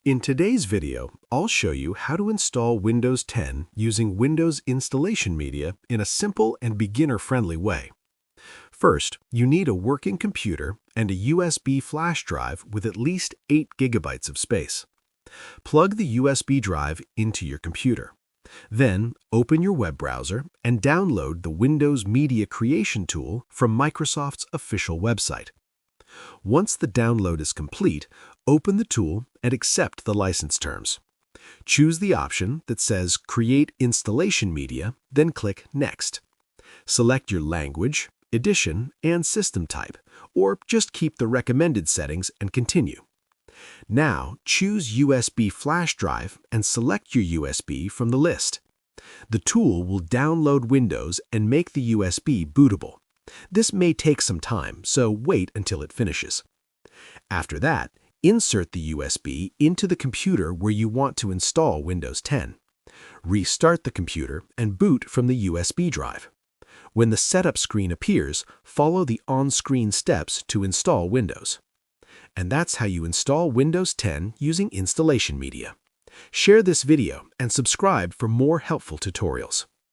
In today's video, I'll show you how to install Windows 10 using Windows Installation Media in a simple and beginner-friendly way. First, you need a working computer and a USB flash drive with at least 8 GB of space. Plug the USB drive into your computer. Then, open your web browser and download the Windows Media Creation tool from Microsoft's official website. Once the download is complete, open the tool and accept the license terms. Choose the option that says Create Installation Media, then click Next. Select your language, edition, and system type, or just keep the recommended settings and continue. Now, choose USB flash drive and select your USB from the list. The tool will download Windows and make the USB bootable. This may take some time, so wait until it finishes. After that, insert the USB into the computer where you want to install Windows 10. Restart the computer and boot from the USB drive. When the setup screen appears, follow the on-screen steps to install Windows. And that's how you install Windows 10 using Installation Media. Share this video and subscribe for more helpful tutorials.